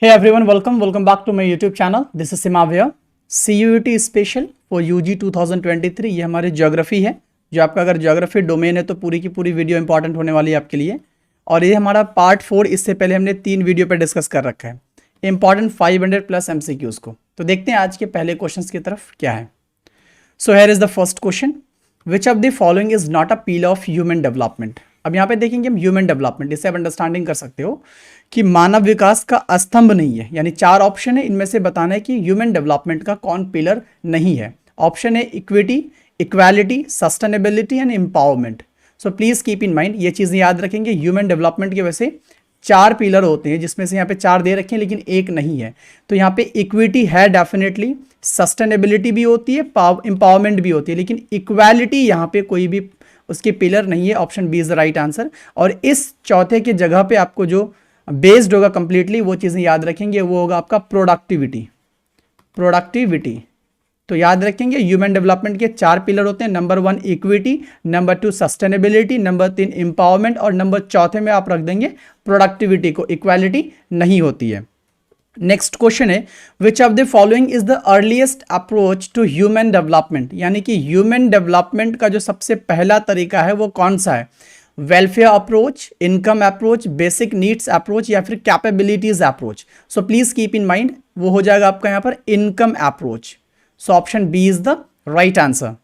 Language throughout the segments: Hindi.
Hey everyone, welcome back to my YouTube channel. This is Simav here. CUET special for UG 2023 ये हमारी ज्योग्राफी है। जो आपका अगर ज्योग्राफी डोमेन है तो पूरी की पूरी वीडियो इंपॉर्टेंट होने वाली है आपके लिए। और ये हमारा पार्ट 4, इससे पहले हमने 3 वीडियो पे डिस्कस कर रखा है इंपॉर्टेंट 500 प्लस MCQs को। तो देखते हैं आज के पहले क्वेश्चन की तरफ क्या है। So here is the first question, which of the following is not a pillar of human development. अब यहाँ पे देखेंगे हम ह्यूमन डेवलपमेंट, इससे आप अंडरस्टैंडिंग कर सकते हो कि मानव विकास का स्तंभ नहीं है। यानी 4 ऑप्शन है, इनमें से बताना है कि ह्यूमन डेवलपमेंट का कौन पिलर नहीं है। ऑप्शन है equity, equality, sustainability and empowerment. So please keep in mind, ये चीजें याद रखेंगे। ह्यूमन डेवलपमेंट के वैसे 4 पिलर होते हैं, जिसमें से यहाँ पे 4 दे रखे हैं लेकिन एक नहीं है। तो यहाँ पे इक्विटी है डेफिनेटली, सस्टेनेबिलिटी भी होती है, एम्पावरमेंट भी होती है, लेकिन इक्वालिटी यहाँ पे कोई भी उसकी पिलर नहीं है। Option B is the right answer. और इस चौथे की जगह पे आपको जो बेस्ड होगा कंप्लीटली, वो चीजें याद रखेंगे, वो होगा आपका प्रोडक्टिविटी। तो याद रखेंगे ह्यूमन डेवलपमेंट के 4 पिलर होते हैं। Number 1 equity, number 2 sustainability, number 3 empowerment और नंबर 4 में आप रख देंगे प्रोडक्टिविटी को। इक्वालिटी नहीं होती है। नेक्स्ट क्वेश्चन है, which of the following is the earliest approach to human development. यानी कि ह्यूमन डेवलपमेंट का जो सबसे पहला तरीका है वो कौन सा है। Welfare approach, income approach, basic needs approach या फिर capabilities approach. So please keep in mind, वो हो जाएगा आपका यहाँ पर income approach. So option B is the right answer.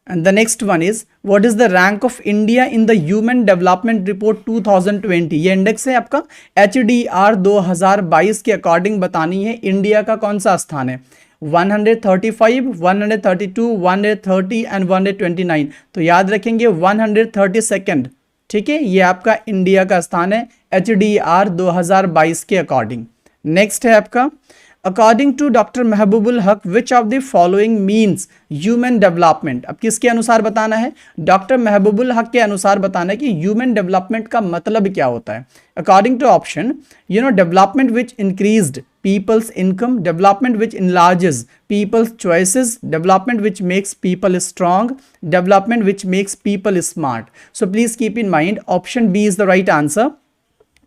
And the next one is, what is the rank of India in the Human Development Report 2020? ये इंडेक्स है आपका HDR 2022 के अकॉर्डिंग बतानी है इंडिया का कौन सा स्थान है। 135, 132, 130 एंड 129। तो याद रखेंगे 132nd, ठीक है, ये आपका इंडिया का स्थान है HDR 2022 के अकॉर्डिंग। नेक्स्ट है आपका, अकॉर्डिंग टू डॉक्टर महबूबुल हक विच of the following means human development. अब किसके अनुसार बताना है, डॉक्टर महबूबुल हक के अनुसार बताना है कि ह्यूमन डेवलपमेंट का मतलब क्या होता है। According to option, development which increased people's income, development which enlarges people's choices, development which makes people strong, development which makes people smart. So please keep in mind option B is the right answer.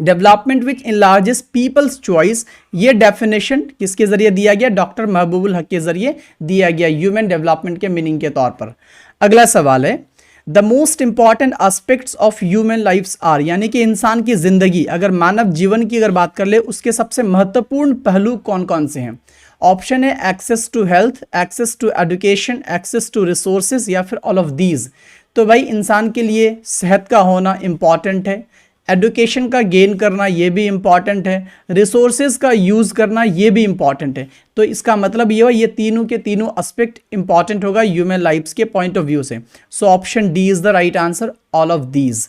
Development which enlarges people's choice, ये डेफिनेशन किसके जरिए दिया गया, डॉक्टर महबूबुल हक के जरिए दिया गया ह्यूमन डेवलपमेंट के मीनिंग के तौर पर। अगला सवाल है, the most important aspects of human lifes are. यानी कि इंसान की जिंदगी, अगर मानव जीवन की अगर बात कर ले, उसके सबसे महत्वपूर्ण पहलू कौन कौन से हैं। ऑप्शन है access to health, access to education, access to resources या फिर ऑल ऑफ दीज। तो भाई इंसान के लिए सेहत का होना इंपॉर्टेंट है, एडुकेशन का गेन करना ये भी इंपॉर्टेंट है, रिसोर्सेज का यूज़ करना ये भी इंपॉर्टेंट है। तो इसका मतलब ये हुआ ये तीनों के तीनों एस्पेक्ट इंपॉर्टेंट होगा ह्यूमन लाइफ्स के पॉइंट ऑफ व्यू से। So option D is the right answer, all of these.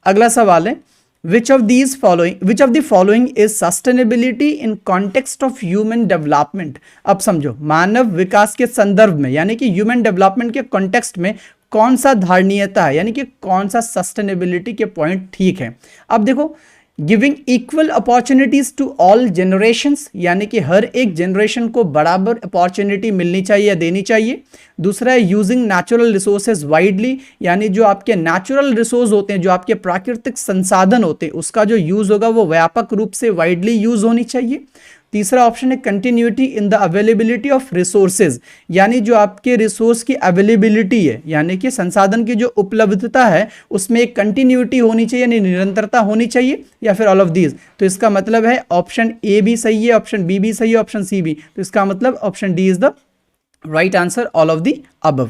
अगला सवाल है, which of the following is sustainability in context of human development. अब समझो, मानव विकास के संदर्भ में यानी कि ह्यूमन डेवलपमेंट के कॉन्टेक्स्ट में कौन सा धारणीयता है, यानी कि कौन सा सस्टेनेबिलिटी के पॉइंट ठीक है। अब देखो, giving equal opportunities to all generations, यानी कि हर एक जनरेशन को बराबर अपॉर्चुनिटी मिलनी चाहिए या देनी चाहिए। दूसरा है यूजिंग नेचुरल रिसोर्सेज वाइडली, यानी जो आपके नेचुरल रिसोर्स होते हैं, जो आपके प्राकृतिक संसाधन होते हैं, उसका जो यूज होगा वो व्यापक रूप से वाइडली यूज होनी चाहिए। तीसरा ऑप्शन है continuity in the availability of resources, यानी जो आपके रिसोर्स की अवेलेबिलिटी है, यानी कि संसाधन की जो उपलब्धता है उसमें एक कंटिन्यूटी होनी चाहिए, यानी निरंतरता होनी चाहिए, या फिर ऑल ऑफ दीज। तो इसका मतलब है ऑप्शन ए भी सही है, ऑप्शन बी भी सही है, ऑप्शन सी भी। तो इसका मतलब option D is the right answer, all of the above.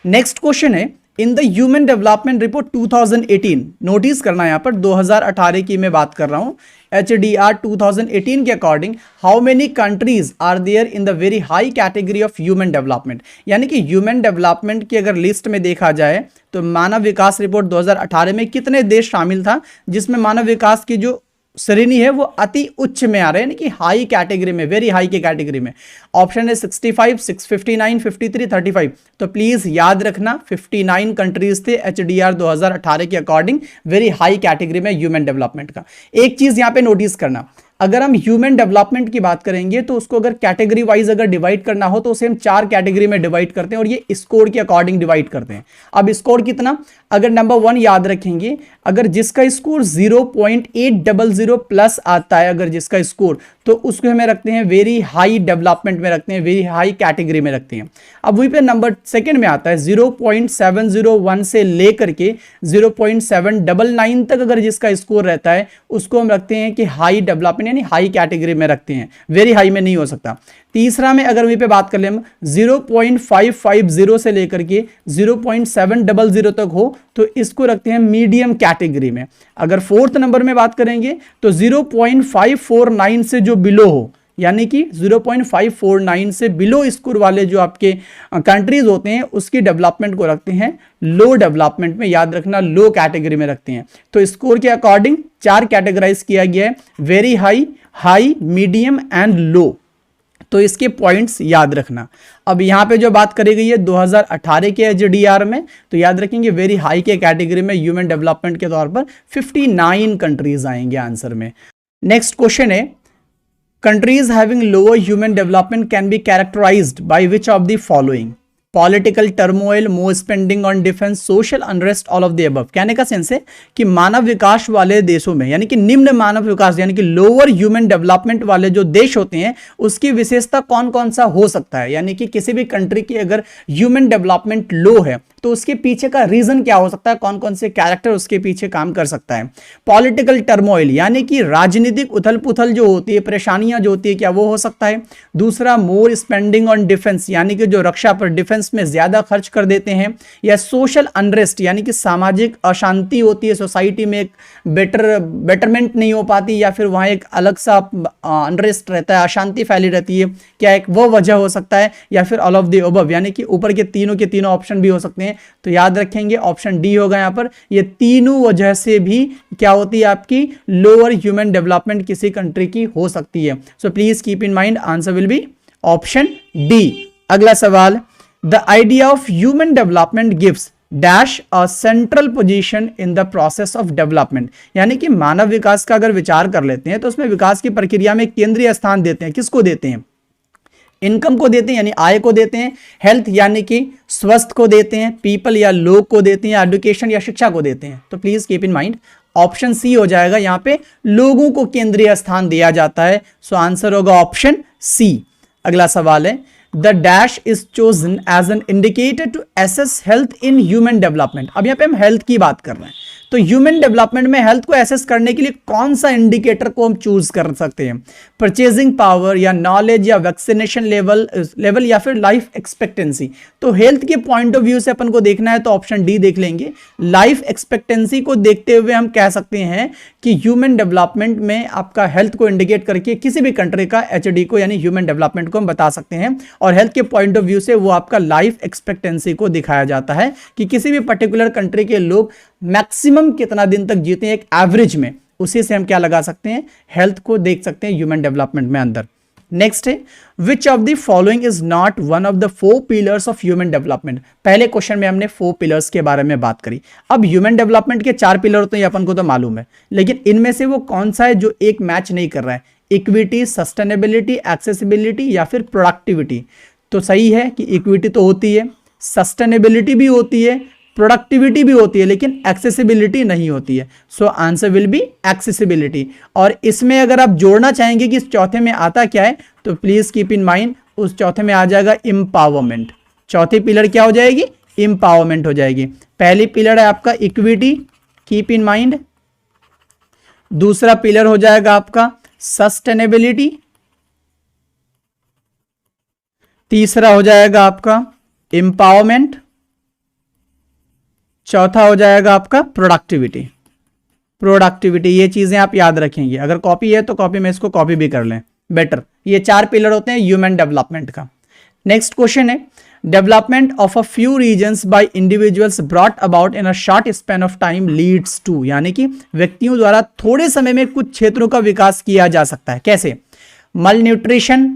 Next question है, in the human development report 2018, notice करना यहाँ पर 2018 की मैं बात कर रहा हूँ, HDR 2018 के according how many countries are there in the very high category of human development. यानी कि ह्यूमन डेवलपमेंट की अगर लिस्ट में देखा जाए तो मानव विकास रिपोर्ट 2018 में कितने देश शामिल था जिसमें मानव विकास की जो श्रेणी है वो अति उच्च में आ रहे हैं, यानी कि हाई कैटेगरी में, वेरी हाई की कैटेगरी में। ऑप्शन है 65, 659, 53, 35। तो प्लीज याद रखना 59 कंट्रीज थे HDR 2018 के अकॉर्डिंग वेरी हाई कैटेगरी में ह्यूमन डेवलपमेंट का। एक चीज यहां पे नोटिस करना, अगर हम ह्यूमन डेवलपमेंट की बात करेंगे तो उसको अगर कैटेगरी वाइज अगर डिवाइड करना हो तो उसे हम 4 कैटेगरी में डिवाइड करते हैं और ये स्कोर के अकॉर्डिंग डिवाइड करते हैं। अब स्कोर कितना, अगर नंबर 1 याद रखेंगे, अगर जिसका स्कोर 0.800 प्लस आता है, अगर जिसका स्कोर, तो उसको हमें रखते हैं वेरी हाई डेवलपमेंट में रखते हैं, वेरी हाई कैटेगरी में रखते हैं। अब वहीं पे नंबर सेकंड में आता है 0.701 से लेकर के 0.799 तक अगर जिसका स्कोर रहता है उसको हम रखते हैं कि हाई डेवलपमेंट यानी हाई कैटेगरी में रखते हैं, वेरी हाई में नहीं हो सकता। तीसरा में अगर वहीं पे बात कर ले हम 0.550 से लेकर के 0.700 तक हो तो इसको रखते हैं मीडियम कैटेगरी में। अगर फोर्थ नंबर में बात करेंगे तो 0.549 से जो बिलो हो, यानी कि 0.549 से बिलो स्कोर वाले जो आपके कंट्रीज होते हैं उसकी डेवलपमेंट को रखते हैं लो डेवलपमेंट में, याद रखना लो कैटेगरी में रखते हैं। तो स्कोर के अकॉर्डिंग 4 कैटेगराइज किया गया है, very high, high, medium and low. तो इसके पॉइंट्स याद रखना। अब यहां पे जो बात करी गई है 2018 के एचडीआर में, तो याद रखेंगे वेरी हाई के कैटेगरी में ह्यूमन डेवलपमेंट के तौर पर 59 कंट्रीज आएंगे आंसर में। नेक्स्ट क्वेश्चन है, countries having lower human development can be characterized by which of the following? Political turmoil, more spending on defence, social unrest, all of the above. कहने का सेंस है कि मानव विकास वाले देशों में, यानी कि निम्न मानव विकास यानी कि लोअर ह्यूमन डेवलपमेंट वाले जो देश होते हैं उसकी विशेषता कौन कौन सा हो सकता है। यानी कि किसी भी कंट्री की अगर ह्यूमन डेवलपमेंट लो है तो उसके पीछे का रीजन क्या हो सकता है, कौन कौन से कैरेक्टर उसके पीछे काम कर सकता है। पॉलिटिकल टर्मोइल यानी कि राजनीतिक उथल पुथल जो होती है, परेशानियां जो होती है, क्या वो हो सकता है। दूसरा, मोर स्पेंडिंग ऑन डिफेंस यानी कि जो रक्षा पर, डिफेंस में ज्यादा खर्च कर देते हैं। या सोशल अनरेस्ट यानी कि सामाजिक अशांति होती है, सोसाइटी में एक बेटरमेंट नहीं हो पाती, या फिर वहां एक अलग सा अनरेस्ट रहता है, अशांति फैली रहती है, क्या एक वो वजह हो सकता है। या फिर ऑल ऑफ द अबव यानी कि ऊपर के तीनों ऑप्शन भी हो सकते हैं। तो याद रखेंगे ऑप्शन डी होगा यहां पर, ये तीनों वजह से भी क्या होती है आपकी लोअर ह्यूमन डेवलपमेंट किसी कंट्री की हो सकती है। So please keep in mind answer will be option D. अगला सवाल, the idea of human development gives dash a central position in the process of development. यानी कि मानव विकास का अगर विचार कर लेते हैं तो उसमें विकास की प्रक्रिया में केंद्रीय स्थान देते हैं। किसको देते हैं? इनकम को देते हैं यानी आय को देते हैं, हेल्थ यानी कि स्वस्थ को देते हैं, पीपल या लोग को देते हैं, एजुकेशन या शिक्षा को देते हैं। तो please keep in mind option C हो जाएगा, यहां पे लोगों को केंद्रीय स्थान दिया जाता है। सो आंसर होगा ऑप्शन सी। अगला सवाल है, the dash is chosen as an indicator to assess health in human development. अब यहां पे हम हेल्थ की बात कर रहे हैं, तो ह्यूमन डेवलपमेंट में हेल्थ को एसेस करने के लिए कौन सा इंडिकेटर को हम चूज कर सकते हैं? परचेजिंग पावर या नॉलेज या वैक्सीनेशन लेवल या फिर लाइफ एक्सपेक्टेंसी। तो हेल्थ के पॉइंट ऑफ व्यू से अपन को देखना है तो ऑप्शन डी देख लेंगे। लाइफ एक्सपेक्टेंसी को देखते हुए हम कह सकते हैं कि ह्यूमन डेवलपमेंट में आपका हेल्थ को इंडिकेट करके किसी भी कंट्री का एचडी को यानी ह्यूमन डेवलपमेंट को हम बता सकते हैं। और हेल्थ के पॉइंट ऑफ व्यू से वो आपका लाइफ एक्सपेक्टेंसी को दिखाया जाता है कि किसी भी पर्टिकुलर कंट्री के लोग मैक्सिमम कितना दिन तक जीते हैं एक एवरेज में, उसी से हम क्या लगा सकते हैं, हेल्थ को देख सकते हैं ह्यूमन डेवलपमेंट में अंदर। नेक्स्ट है, which of the following is not one of the 4 pillars of human development. पहले क्वेश्चन में हमने 4 पिलर्स के बारे में बात करी। अब ह्यूमन डेवलपमेंट के 4 पिलर होते हैं अपन को तो मालूम है, लेकिन इनमें से वो कौन सा है जो एक मैच नहीं कर रहा है? इक्विटी, सस्टेनेबिलिटी, एक्सेसिबिलिटी या फिर प्रोडक्टिविटी। तो सही है कि इक्विटी तो होती है, सस्टेनेबिलिटी भी होती है, प्रोडक्टिविटी भी होती है, लेकिन एक्सेसिबिलिटी नहीं होती है। So answer will B accessibility. और इसमें अगर आप जोड़ना चाहेंगे कि इस चौथे में आता क्या है, तो प्लीज कीप इन माइंड उस चौथे में आ जाएगा एम्पावरमेंट। चौथी पिलर क्या हो जाएगी? एम्पावरमेंट हो जाएगी। पहली पिलर है आपका इक्विटी, कीप इन माइंड। दूसरा पिलर हो जाएगा आपका सस्टेनेबिलिटी। तीसरा हो जाएगा आपका एम्पावरमेंट। चौथा हो जाएगा आपका प्रोडक्टिविटी। ये चीजें आप याद रखेंगे, अगर कॉपी है तो कॉपी में इसको कॉपी भी कर लें बेटर। ये 4 पिलर होते हैं ह्यूमन डेवलपमेंट का। नेक्स्ट क्वेश्चन है, development of a few regions by individuals brought about in a short span of time leads to. यानी कि व्यक्तियों द्वारा थोड़े समय में कुछ क्षेत्रों का विकास किया जा सकता है। कैसे? मल न्यूट्रिशन,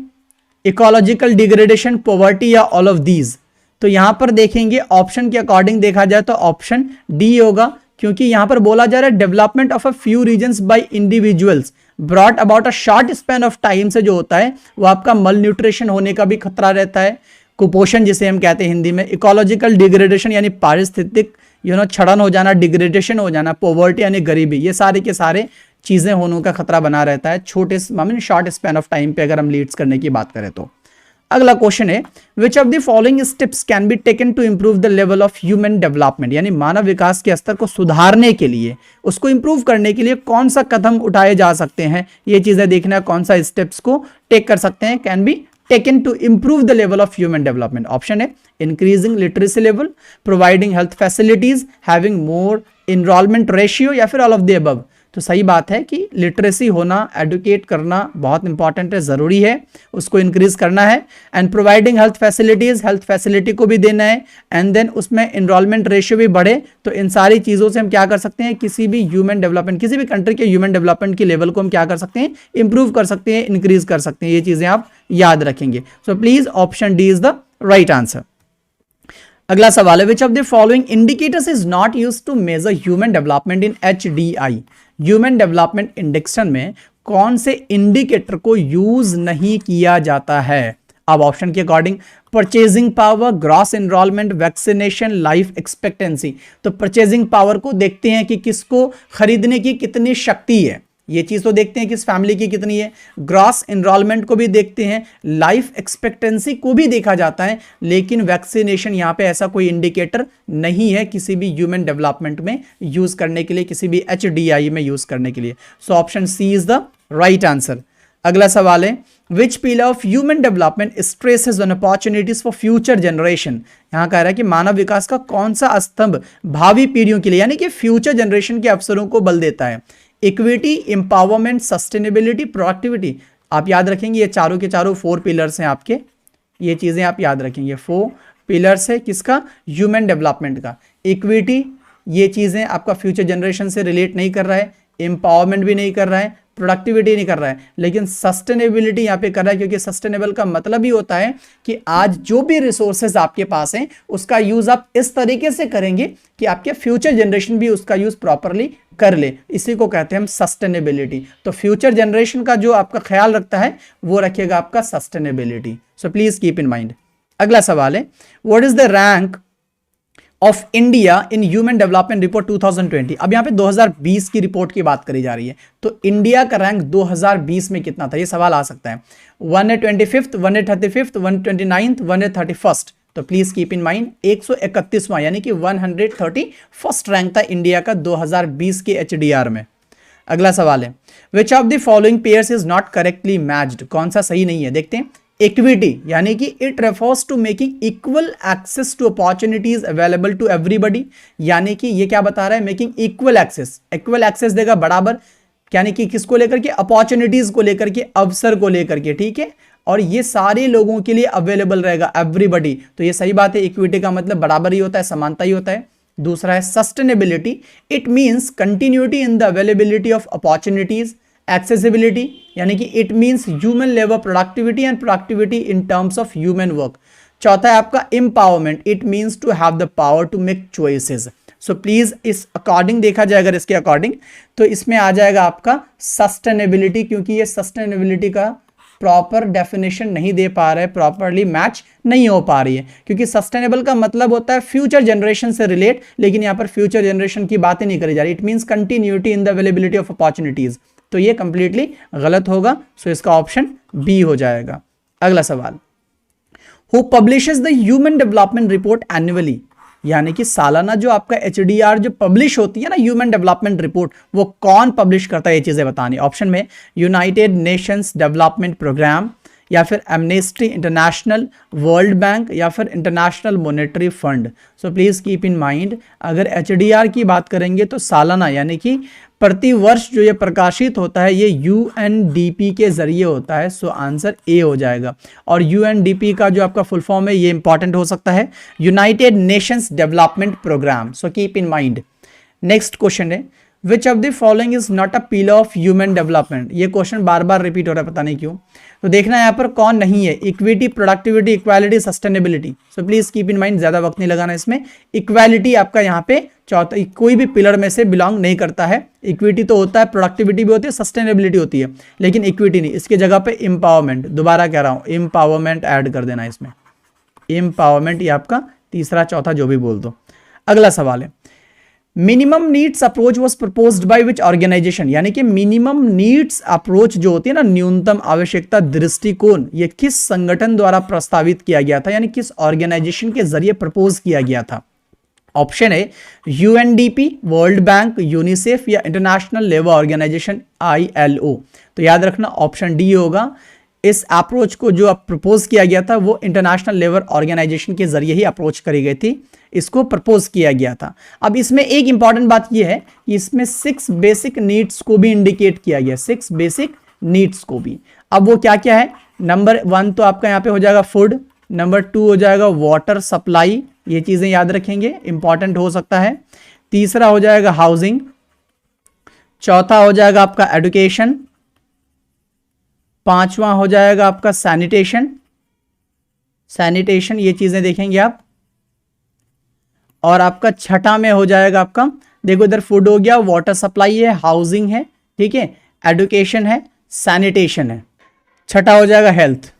इकोलॉजिकल डिग्रेडेशन, पॉवर्टी या ऑल ऑफ दीज। तो यहां पर देखेंगे ऑप्शन के अकॉर्डिंग देखा जाए तो ऑप्शन डी होगा, क्योंकि यहां पर बोला जा रहा है development of a few regions by individuals brought about a short span of time से जो होता है वो आपका मल न्यूट्रिशन होने का भी खतरा रहता है, कुपोषण जिसे हम कहते हैं हिंदी में, इकोलॉजिकल डिग्रेडेशन यानी पारिस्थितिक क्षरण हो जाना, डिग्रेडेशन हो जाना, पॉवर्टी यानी गरीबी, ये सारे के सारे चीजें होने का खतरा बना रहता है शॉर्ट स्पैन ऑफ टाइम पे अगर हम लीड्स करने की बात करें तो। अगला क्वेश्चन है, which of the following steps can be taken to improve the level of human development, यानी मानव विकास के स्तर को सुधारने के लिए, उसको इंप्रूव करने के लिए कौन सा कदम उठाए जा सकते हैं, ये चीजें देखना है, कौन सा स्टेप्स को टेक कर सकते हैं, can be taken to improve the level of human development. Option है increasing literacy level, providing health facilities, having more enrolment ratio, या फिर ऑल ऑफ द अबव। तो सही बात है कि लिटरेसी होना, एडुकेट करना बहुत इंपॉर्टेंट है, ज़रूरी है, उसको इंक्रीज करना है। And providing health facilities, health facility को भी देना है। एंड देन उसमें इनरोलमेंट रेशियो भी बढ़े। तो इन सारी चीज़ों से हम क्या कर सकते हैं, किसी भी ह्यूमन डेवलपमेंट, किसी भी कंट्री के ह्यूमन डेवलपमेंट की लेवल को हम क्या कर सकते हैं, इंप्रूव कर सकते हैं, इंक्रीज कर सकते हैं। ये चीज़ें आप याद रखेंगे। So please option D is the right answer. अगला सवाल है, which of the following indicators is not used to measure human development in HDI, human development indexation में कौन से इंडिकेटर को यूज नहीं किया जाता है। अब ऑप्शन के according, purchasing power, gross enrolment, vaccination, life expectancy. तो परचेजिंग पावर को देखते हैं कि किसको खरीदने की कितनी शक्ति है, ये चीज तो देखते हैं किस फैमिली की कितनी है। ग्रॉस एनरोलमेंट को भी देखते हैं, लाइफ एक्सपेक्टेंसी को भी देखा जाता है, लेकिन वैक्सीनेशन यहाँ पे ऐसा कोई इंडिकेटर नहीं है किसी भी ह्यूमन डेवलपमेंट में यूज करने के लिए, किसी भी HDI में यूज करने के लिए। So option C is the right answer. अगला सवाल है, which pillar of human development stresses on opportunities for future generation. यहां कह रहा है कि मानव विकास का कौन सा स्तंभ भावी पीढ़ियों के लिए, यानी कि फ्यूचर जनरेशन के अवसरों को बल देता है। Equity, empowerment, sustainability, productivity. आप याद रखेंगे ये चारों के चारों 4 पिलर्स हैं आपके, ये चीजें आप याद रखेंगे। 4 पिलर्स है किसका, ह्यूमन डेवलपमेंट का। इक्विटी, ये चीजें आपका फ्यूचर जनरेशन से रिलेट नहीं कर रहा है, एम्पावरमेंट भी नहीं कर रहा है, प्रोडक्टिविटी नहीं कर रहा है, लेकिन सस्टेनेबिलिटी यहाँ पे कर रहा है, क्योंकि सस्टेनेबल का मतलब ही होता है कि आज जो भी रिसोर्सेज आपके पास हैं उसका यूज आप इस तरीके से करेंगे कि आपके फ्यूचर जनरेशन भी उसका यूज प्रॉपरली कर ले, इसी को कहते हैं हम सस्टेनेबिलिटी। तो फ्यूचर जनरेशन का जो आपका ख्याल रखता है वो रखिएगा आपका sustainability. So please keep in mind. अगला सवाल है, what is the rank of India in human development report 2020। अब यहाँ पे 2020 की रिपोर्ट की बात करी जा रही है, तो इंडिया का रैंक 2020 में कितना था, ये सवाल आ सकता है। 125th, 135th, 129th, 131st। तो प्लीज कीप इन माइंड 131वां यानी कि 131st रैंक था इंडिया का 2020 के HDR में। अगला सवाल है, which of the following pairs is not correctly matched, कौन सा सही नहीं है, देखते हैं। इक्विटी यानी कि it refers to making equal access to opportunities available to everybody, यानी कि ये क्या बता रहा है, making equal access. Equal access देगा बराबर, यानी कि किसको लेकर के, अपॉर्चुनिटीज को लेकर के, अवसर को लेकर के, ठीक है, और ये सारे लोगों के लिए अवेलेबल रहेगा, एवरीबडी। तो ये सही बात है, इक्विटी का मतलब बराबर ही होता है, समानता ही होता है। दूसरा है sustainability, it means continuity in the availability of opportunities. Accessibility यानी कि it means human labour productivity and productivity in terms of human work. चौथा है आपका empowerment, it means to have the power to make choices. So please इस अकॉर्डिंग देखा जाए, अगर इसके अकॉर्डिंग, तो इसमें आ जाएगा आपका सस्टेनेबिलिटी, क्योंकि ये सस्टेनेबिलिटी का प्रॉपर डेफिनेशन नहीं दे पा रहे, प्रॉपरली मैच नहीं हो पा रही है, क्योंकि सस्टेनेबल का मतलब होता है फ्यूचर जनरेशन से रिलेट, लेकिन यहाँ पर फ्यूचर जनरेशन की बातें नहीं करी जा रही। It means continuity in the availability of opportunities, तो ये कंप्लीटली गलत होगा। सो इसका ऑप्शन बी हो जाएगा। अगला सवाल, who publishes the human development report annually, यानी कि सालाना जो आपका HDR जो पब्लिश होती है ना, ह्यूमन डेवलपमेंट रिपोर्ट, वो कौन पब्लिश करता है, ये चीजें बतानी। ऑप्शन में यूनाइटेड नेशंस डेवलपमेंट प्रोग्राम, या फिर एमनेस्टी इंटरनेशनल, वर्ल्ड बैंक, या फिर international monetary fund. So please keep in mind, अगर HDR की बात करेंगे तो सालाना यानी कि प्रति वर्ष जो ये प्रकाशित होता है ये UNDP के जरिए होता है। सो आंसर ए हो जाएगा। और UNDP का जो आपका फुल फॉर्म है ये इंपॉर्टेंट हो सकता है, United Nations Development Programme. So keep in mind. Next question है, which of the following is not a pillar of human development. ये क्वेश्चन बार बार रिपीट हो रहा है, पता नहीं क्यों। तो देखना है यहाँ पर कौन नहीं है, equity, productivity, equality, sustainability. So please keep in mind, ज्यादा वक्त नहीं लगाना इसमें। इक्वालिटी आपका यहाँ पे चौथा, कोई भी पिलर में से बिलोंग नहीं करता है। इक्विटी तो होता है, प्रोडक्टिविटी भी होती है, सस्टेनेबिलिटी होती है, लेकिन इक्विटी नहीं। इसकी जगह पे एम्पावरमेंट, दोबारा कह रहा हूँ, एम्पावरमेंट ऐड कर देना इसमें। एम्पावरमेंट, ये आपका तीसरा चौथा जो भी बोल दो। अगला सवाल है, minimum needs approach was proposed by which organisation, यानी कि मिनिमम नीड्स अप्रोच जो होती है ना, न्यूनतम आवश्यकता दृष्टिकोण, ये किस संगठन द्वारा प्रस्तावित किया गया था, यानी किस ऑर्गेनाइजेशन के जरिए प्रपोज किया गया था। ऑप्शन है यूएनडीपी, वर्ल्ड बैंक, यूनिसेफ या इंटरनेशनल लेबर ऑर्गेनाइजेशन ILO। तो याद रखना ऑप्शन डी होगा। इस अप्रोच को जो प्रपोज किया गया था वो इंटरनेशनल लेबर ऑर्गेनाइजेशन के जरिए ही अप्रोच करी गई थी, इसको प्रपोज किया गया था। अब इसमें एक इंपॉर्टेंट बात यह है कि इसमें 6 बेसिक नीड्स को भी इंडिकेट किया गया, 6 बेसिक नीड्स को भी। अब वो क्या क्या है, नंबर 1 तो आपका यहाँ पे हो जाएगा फूड, नंबर 2 हो जाएगा वाटर सप्लाई, ये चीजें याद रखेंगे, इंपॉर्टेंट हो सकता है। तीसरा हो जाएगा हाउसिंग, चौथा हो जाएगा आपका एजुकेशन, पांचवा हो जाएगा आपका सैनिटेशन, ये चीजें देखेंगे आप। और आपका छठा में हो जाएगा आपका, देखो इधर फूड हो गया, वाटर सप्लाई है, हाउसिंग है, ठीक है, एजुकेशन है, सैनिटेशन है, छठा हो जाएगा हेल्थ।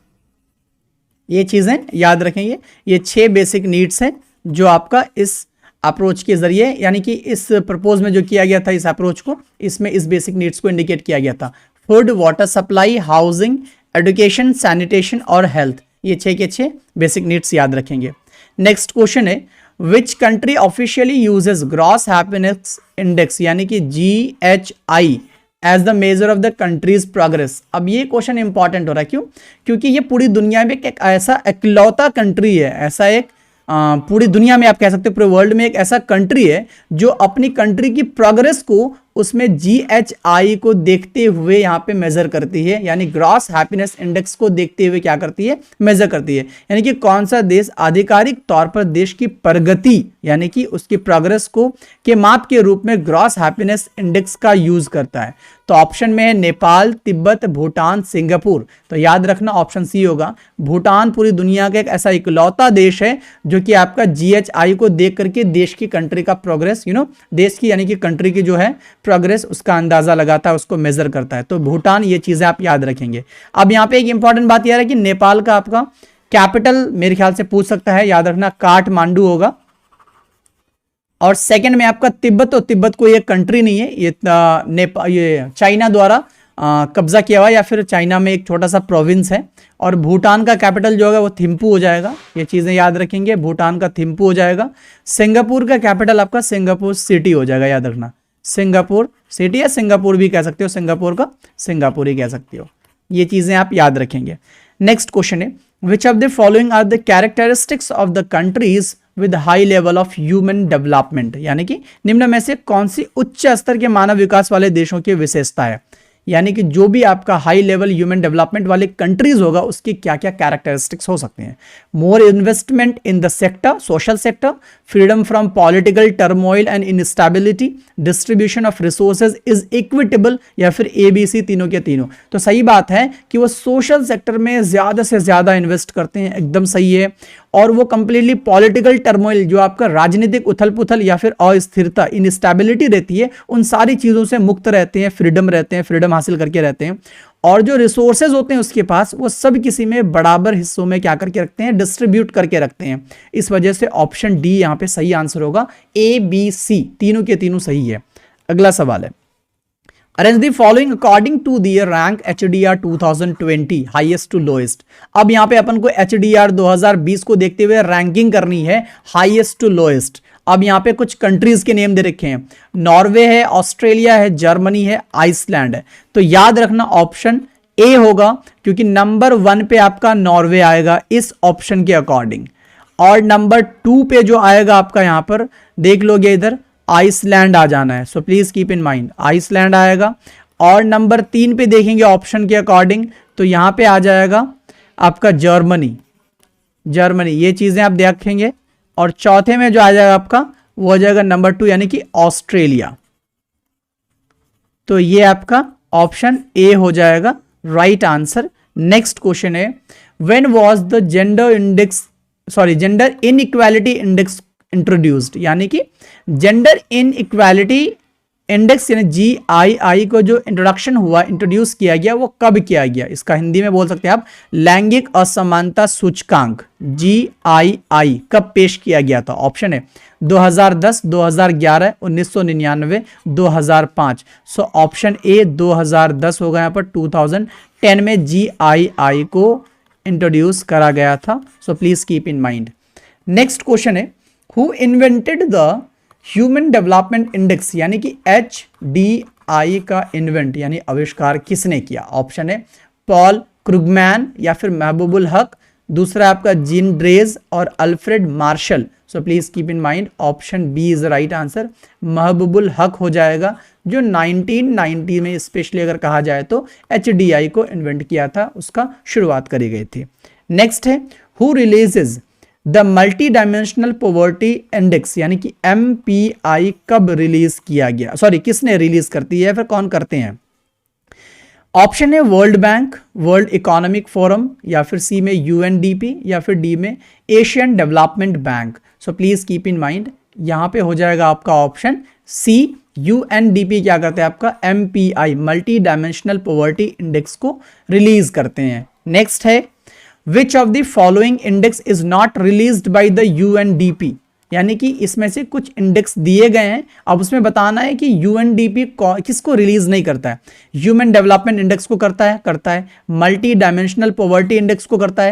ये चीजें याद रखेंगे, ये 6 बेसिक नीड्स हैं जो आपका इस अप्रोच के जरिए, यानी कि इस प्रपोज में जो किया गया था इस अप्रोच को, इसमें इस बेसिक नीड्स को इंडिकेट किया गया था। Food, water supply, housing, education, sanitation और हेल्थ, ये 6 के 6 बेसिक नीड्स याद रखेंगे। नेक्स्ट क्वेश्चन है, which country officially uses gross happiness index, यानी कि GHI as the measure of the country's progress. अब ये क्वेश्चन इंपॉर्टेंट हो रहा है, क्यों? क्योंकि ये पूरी दुनिया में एक ऐसा इकलौता कंट्री है, ऐसा एक पूरी दुनिया में आप कह सकते हो पूरे वर्ल्ड में एक ऐसा कंट्री है जो अपनी कंट्री की प्रोग्रेस को उसमें GHI को देखते हुए यहाँ पे मेजर करती है, यानी ग्रॉस हैप्पीनेस इंडेक्स को देखते हुए क्या करती है, मेजर करती है। यानी कि कौन सा देश आधिकारिक तौर पर देश की प्रगति यानी कि उसकी प्रोग्रेस को के माप के रूप में ग्रॉस हैप्पीनेस इंडेक्स का यूज करता है। तो ऑप्शन में है नेपाल, तिब्बत, भूटान, सिंगापुर। तो याद रखना ऑप्शन सी होगा। भूटान पूरी दुनिया का एक ऐसा इकलौता देश है जो कि आपका GHI को देख करके देश की कंट्री का प्रोग्रेस देश की यानी कि कंट्री की जो है प्रोग्रेस उसका अंदाजा लगाता है, उसको मेजर करता है। तो भूटान, ये चीजें आप याद रखेंगे। अब यहाँ पे एक इंपॉर्टेंट बात यह है कि नेपाल का आपका कैपिटल मेरे ख्याल से पूछ सकता है, याद रखना काठमांडू होगा। और सेकंड में आपका तिब्बत, तो तिब्बत कोई एक कंट्री नहीं है, ये चाइना द्वारा कब्जा किया हुआ या फिर चाइना में एक छोटा सा प्रोविंस है। और भूटान का कैपिटल जो होगा वो थिम्पू हो जाएगा, ये चीजें याद रखेंगे, भूटान का थिम्पू हो जाएगा। सिंगापुर का कैपिटल आपका सिंगापुर सिटी हो जाएगा, याद रखना सिंगापुर सिटी, या सिंगापुर भी कह सकते हो, सिंगापुर का सिंगापुर ही कह सकते हो। ये चीजें आप याद रखेंगे। नेक्स्ट क्वेश्चन है, which of the following are the characteristics of the countries with high level of human development, यानी कि निम्न में से कौन सी उच्च स्तर के मानव विकास वाले देशों की विशेषता है। यानी कि जो भी आपका हाई लेवल ह्यूमन डेवलपमेंट वाले कंट्रीज होगा उसकी क्या क्या कैरेक्टरिस्टिक्स हो सकते हैं। More investment in the sector, social sector, freedom from political turmoil and instability, distribution of resources is equitable, या फिर ABC तीनों के तीनों। तो सही बात है कि वो सोशल सेक्टर में ज्यादा से ज्यादा इन्वेस्ट करते हैं, एकदम सही है। और वो कंप्लीटली पॉलिटिकल टर्मोइल, जो आपका राजनीतिक उथल पुथल या फिर अस्थिरता, इनस्टेबिलिटी रहती है, उन सारी चीजों से मुक्त रहते हैं, फ्रीडम रहते हैं, फ्रीडम हासिल करके रहते हैं। और जो रिसोर्सेज होते हैं उसके पास, वो सब किसी में बराबर हिस्सों में क्या करके रखते हैं, डिस्ट्रीब्यूट करके रखते हैं। इस वजह से ऑप्शन डी यहाँ पे सही आंसर होगा, ABC तीनों के तीनों सही है। अगला सवाल है, arrange the following according to their rank HDR 2020 highest to lowest. अब यहाँ पे अपन को HDR 2020 को देखते हुए रैंकिंग करनी है हाईएस्ट टू लोएस्ट। अब यहाँ पे कुछ कंट्रीज के नेम दे रखे हैं, नॉर्वे है, ऑस्ट्रेलिया है, जर्मनी है, आइसलैंड है। तो याद रखना ऑप्शन ए होगा, क्योंकि नंबर 1 पे आपका नॉर्वे आएगा इस ऑप्शन के अकॉर्डिंग। और नंबर 2 पे जो आएगा आपका, यहाँ पर देख लोगे इधर आइसलैंड आ जाना है, so please keep in mind Iceland आएगा। और नंबर 3 पे देखेंगे ऑप्शन के अकॉर्डिंग, तो यहां पे आ जाएगा आपका जर्मनी, ये चीजें आप देखेंगे। और चौथे में जो आ जाएगा आपका वो आ जाएगा नंबर 2 यानी कि ऑस्ट्रेलिया। तो ये आपका ऑप्शन ए हो जाएगा राइट आंसर। नेक्स्ट क्वेश्चन है, when was the gender inequality index introduced, यानी कि जेंडर इन इक्वालिटी इंडेक्स यानी GII को जो इंट्रोडक्शन हुआ, इंट्रोड्यूस किया गया, वो कब किया गया? इसका हिंदी में बोल सकते हैं आप लैंगिक असमानता सूचकांक GII कब पेश किया गया था? ऑप्शन है 2010, 2011, 1999, 2005। सो ऑप्शन ए 2010 होगा यहाँ पर। 2010 में GII को इंट्रोड्यूस करा गया था। So please keep in mind. Next question है, who invented the human development index यानी कि HDI का इन्वेंट यानी आविष्कार किसने किया? ऑप्शन है पॉल क्रुगमैन या फिर महबूबुल हक, दूसरा आपका जीन ड्रेज और Alfred Marshall. So please keep in mind option B is the right answer, Mahbubul Haq हो जाएगा, जो 1990 में स्पेशली अगर कहा जाए तो HDI को इन्वेंट किया था, उसका शुरुआत करी गई थी। नेक्स्ट है, who releases the multi dimensional poverty index यानी कि MPI कब रिलीज किया गया? सॉरी, किसने रिलीज करती है, फिर कौन करते हैं? ऑप्शन है world bank, world economic forum, या फिर सी में UNDP, या फिर डी में Asian development bank. So please keep in mind, यहां पे हो जाएगा आपका ऑप्शन सी, UNDP क्या करते हैं? आपका MPI multi dimensional poverty index को रिलीज करते हैं। नेक्स्ट है, Which of the following index is not released by the UNDP? यानी कि इसमें से कुछ इंडेक्स दिए गए हैं, अब उसमें बताना है कि UNDP किसको रिलीज नहीं करता है। ह्यूमन डेवलपमेंट इंडेक्स को करता है, मल्टी डायमेंशनल पॉवर्टी इंडेक्स को करता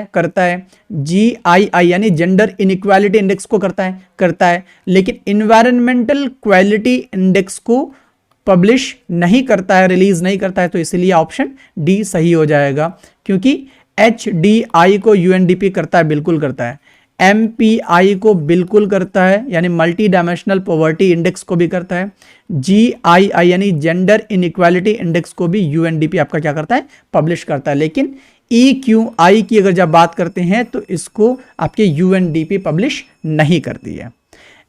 है, GII यानी जेंडर इनइक्वालिटी इंडेक्स को करता है, लेकिन इन्वायरमेंटल क्वालिटी इंडेक्स को पब्लिश नहीं करता है, रिलीज नहीं करता है। तो इसलिए ऑप्शन डी सही हो जाएगा, क्योंकि HDI को UNDP करता है, बिल्कुल करता है, MPI को बिल्कुल करता है यानी मल्टी डायमेंशनल पॉवर्टी इंडेक्स को भी करता है, GII यानी जेंडर इनइक्वालिटी इंडेक्स को भी UNDP आपका क्या करता है? पब्लिश करता है। लेकिन EQI की अगर जब बात करते हैं तो इसको आपके UNDP पब्लिश नहीं करती है।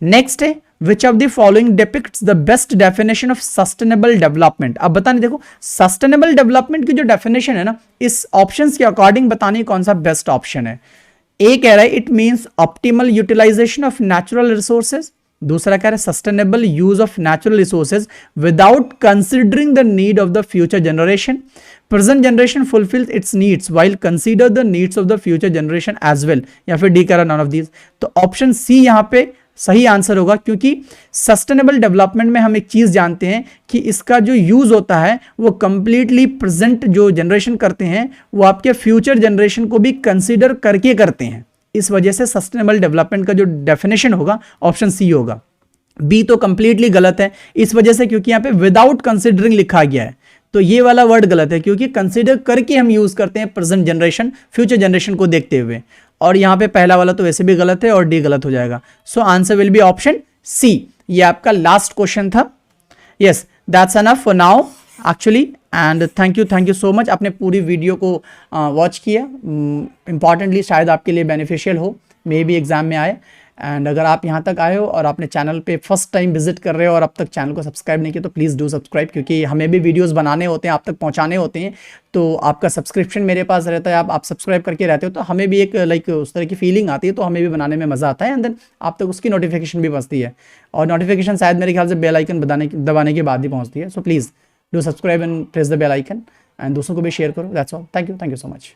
नेक्स्ट है, which of the following depicts the best definition of sustainable development? अब बताने देखो, सस्टेनेबल डेवलपमेंट की जो डेफिनेशन है ना, इस ऑप्शंस के अकॉर्डिंग बताने कौन सा बेस्ट ऑप्शन है। ए कह रहा है it means optimal utilisation of natural resources, दूसरा कह रहा है sustainable use of natural resources without considering the need of the future generation, present generation fulfils its needs while consider the needs of the future generation as well, या फिर डी कह रहा नॉन ऑफ दीज। तो ऑप्शन सी यहां पे सही आंसर होगा, क्योंकि सस्टेनेबल डेवलपमेंट में हम एक चीज जानते हैं कि इसका जो यूज होता है वो कंप्लीटली प्रेजेंट जो जनरेशन करते हैं वो आपके फ्यूचर जनरेशन को भी कंसीडर करके करते हैं। इस वजह से सस्टेनेबल डेवलपमेंट का जो डेफिनेशन होगा ऑप्शन सी होगा। बी तो कंप्लीटली गलत है, इस वजह से क्योंकि यहाँ पे विदाउट कंसिडरिंग लिखा गया है, तो ये वाला वर्ड गलत है, क्योंकि कंसीडर करके हम यूज करते हैं प्रेजेंट जनरेशन फ्यूचर जनरेशन को देखते हुए, और यहां पे पहला वाला तो वैसे भी गलत है और डी गलत हो जाएगा। So answer will be option C. ये आपका लास्ट क्वेश्चन था। Yes, that's enough for now actually, and thank you so much. आपने पूरी वीडियो को वॉच किया, इंपॉर्टेंटली शायद आपके लिए बेनिफिशियल हो, मे बी एग्जाम में आए। एंड अगर आप यहाँ तक आए हो और आपने चैनल पे फर्स्ट टाइम विजिट कर रहे हो और अब तक चैनल को सब्सक्राइब नहीं किया तो प्लीज़ डू सब्सक्राइब, क्योंकि हमें भी वीडियोस बनाने होते हैं, आप तक पहुँचाने होते हैं, तो आपका सब्सक्रिप्शन मेरे पास रहता है, आप सब्सक्राइब करके रहते हो तो हमें भी एक लाइक उस तरह की फीलिंग आती है, तो हमें भी बनाने में मज़ा आता है, एंड देन आप तक उसकी नोटिफिकेशन भी पहुँचती है, और नोटिफिकेशन शायद मेरे ख्याल से बेल आइकन दबाने के बाद ही पहुँचती है। So please do subscribe and press the bell icon, and दोस्तों को भी शेयर करो। That's all, thank you so much.